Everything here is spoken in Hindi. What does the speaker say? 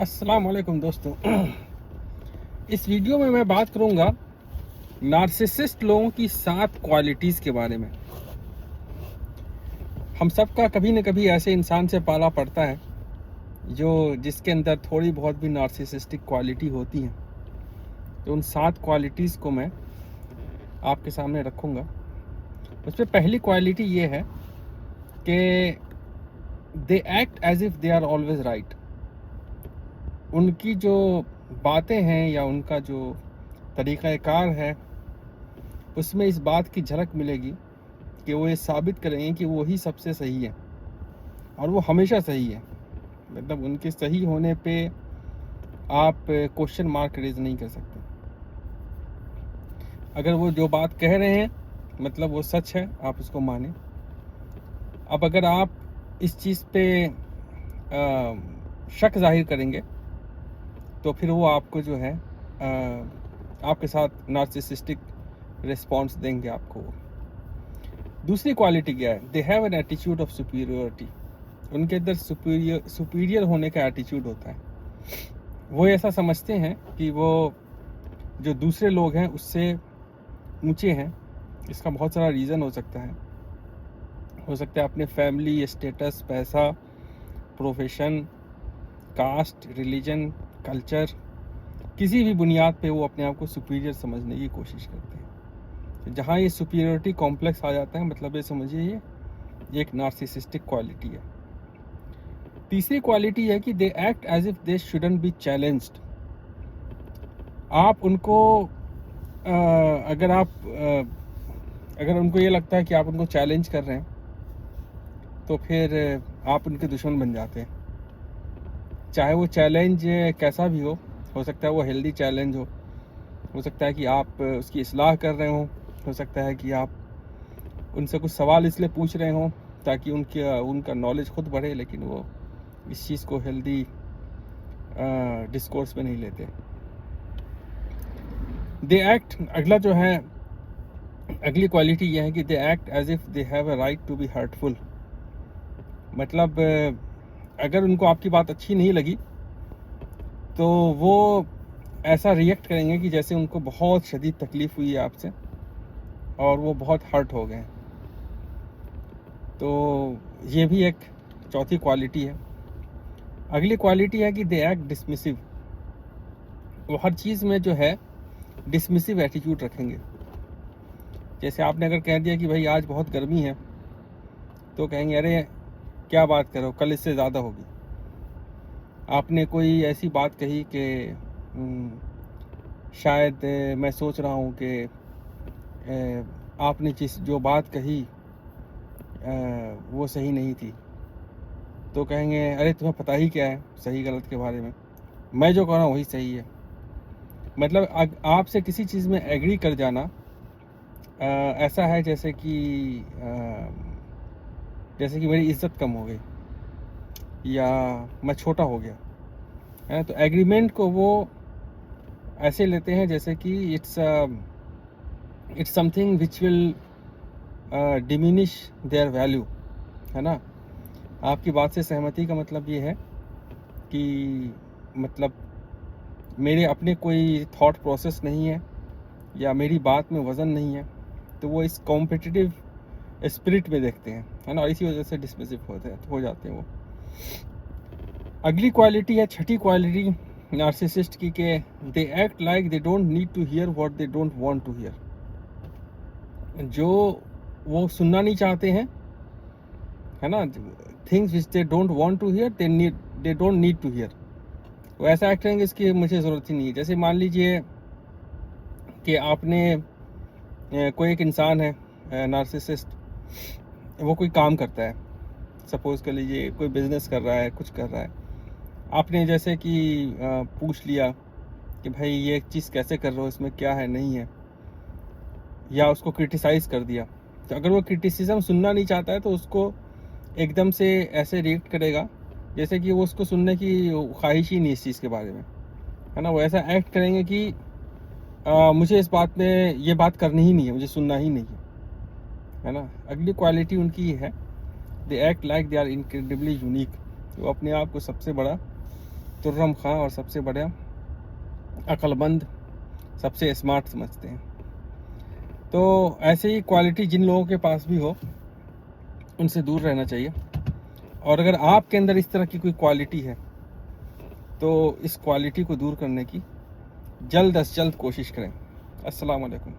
अस्सलाम वालेकुम दोस्तों। इस वीडियो में मैं बात करूंगा नार्सिसिस्ट लोगों की 7 क्वालिटीज़ के बारे में। हम सबका कभी न कभी ऐसे इंसान से पाला पड़ता है जो जिसके अंदर थोड़ी बहुत भी नार्सिसिस्टिक क्वालिटी होती हैं। तो उन 7 क्वालिटीज़ को मैं आपके सामने रखूंगा। उसमें पहली क्वालिटी ये है कि they act as if they are always right. उनकी जो बातें हैं या उनका जो तरीक़ाकार है उसमें इस बात की झलक मिलेगी कि वो ये साबित करेंगे कि वो ही सबसे सही है और वो हमेशा सही है। मतलब उनके सही होने पे आप क्वेश्चन मार्क रेज नहीं कर सकते। अगर वो जो बात कह रहे हैं मतलब वो सच है, आप उसको माने। अब अगर आप इस चीज़ पे शक जाहिर करेंगे तो फिर वो आपको जो है आपके साथ नार्सिसिस्टिक रिस्पॉन्स देंगे आपको। दूसरी क्वालिटी क्या है? They have an attitude of superiority. उनके अंदर सुपीरियर होने का एटीट्यूड होता है। वो ऐसा समझते हैं कि वो जो दूसरे लोग हैं उससे ऊंचे हैं। इसका बहुत सारा रीज़न हो सकता है अपने फैमिली स्टेटस, पैसा, प्रोफेशन, कास्ट, रिलीजन, कल्चर, किसी भी बुनियाद पे वो अपने आप को सुपीरियर समझने की कोशिश करते हैं। जहाँ ये सुपीरियरिटी कॉम्प्लेक्स आ जाता है मतलब ये समझिए ये एक नार्सिसिस्टिक क्वालिटी है। तीसरी क्वालिटी है कि they act as if they shouldn't be challenged. आप उनको अगर उनको ये लगता है कि आप उनको चैलेंज कर रहे हैं तो फिर आप उनके दुश्मन बन जाते हैं। चाहे वो चैलेंज कैसा भी हो सकता है वो हेल्दी चैलेंज हो सकता है कि आप उसकी इस्लाह कर रहे हो सकता है कि आप उनसे कुछ सवाल इसलिए पूछ रहे हो ताकि उनका नॉलेज खुद बढ़े, लेकिन वो इस चीज़ को हेल्दी डिस्कोर्स में नहीं लेते। दे एक्ट, अगला जो है अगली क्वालिटी यह है कि they act as if they have a right to be hurtful. मतलब अगर उनको आपकी बात अच्छी नहीं लगी तो वो ऐसा रिएक्ट करेंगे कि जैसे उनको बहुत शदीद तकलीफ़ हुई है आपसे और वो बहुत हर्ट हो गए। तो ये भी एक चौथी क्वालिटी है। अगली क्वालिटी है कि दे एक्ट डिसमिसिव। वो हर चीज़ में जो है डिसमिसिव एटीट्यूड रखेंगे। जैसे आपने अगर कह दिया कि भाई आज बहुत गर्मी है तो कहेंगे अरे क्या बात करो, कल इससे ज़्यादा होगी। आपने कोई ऐसी बात कही कि शायद मैं सोच रहा हूँ कि आपने जो बात कही वो सही नहीं थी, तो कहेंगे अरे तुम्हें पता ही क्या है सही गलत के बारे में, मैं जो कह रहा हूँ वही सही है। मतलब आपसे किसी चीज़ में एग्री कर जाना ऐसा है जैसे कि मेरी इज्जत कम हो गई या मैं छोटा हो गया है। तो एग्रीमेंट को वो ऐसे लेते हैं जैसे कि it's something which will diminish their value, है ना। आपकी बात से सहमति का मतलब ये है कि मतलब मेरे अपने कोई थॉट प्रोसेस नहीं है या मेरी बात में वज़न नहीं है, तो वो इस कॉम्पिटिटिव स्पिरिट में देखते हैं, है ना, और इसी वजह से डिसमिसिव हो जाते हैं वो। अगली क्वालिटी है, छठी क्वालिटी नार्सिसिस्ट की, के they act like they don't need to hear what they don't want to hear. जो वो सुनना नहीं चाहते हैं, है ना, things which they don't want to hear they don't need to hear. वो ऐसा एक्ट करेंगे इसकी मुझे ज़रूरत ही नहीं है। जैसे मान लीजिए कि आपने कोई एक इंसान है नार्सिसिस्ट, वो कोई काम करता है, सपोज़ कर लीजिए कोई बिज़नेस कर रहा है, कुछ कर रहा है। आपने जैसे कि पूछ लिया कि भाई ये चीज़ कैसे कर रहे हो, इसमें क्या है नहीं है, या उसको क्रिटिसाइज़ कर दिया। तो अगर वो क्रिटिसिज्म सुनना नहीं चाहता है तो उसको एकदम से ऐसे रिएक्ट करेगा जैसे कि वो उसको सुनने की ख्वाहिश ही नहीं इस चीज़ के बारे में, है ना। वो ऐसा एक्ट करेंगे कि मुझे इस बात में ये बात करनी ही नहीं है, मुझे सुनना ही नहीं है ना। अगली क्वालिटी उनकी है, they act like they are incredibly unique. वो अपने आप को सबसे बड़ा तुर्रम खां और सबसे बड़ा अक्लमंद, सबसे स्मार्ट समझते हैं। तो ऐसे ही क्वालिटी जिन लोगों के पास भी हो उनसे दूर रहना चाहिए। और अगर आपके अंदर इस तरह की कोई क्वालिटी है तो इस क्वालिटी को दूर करने की जल्द अज जल्द कोशिश करें। अस्सलाम वालेकुम।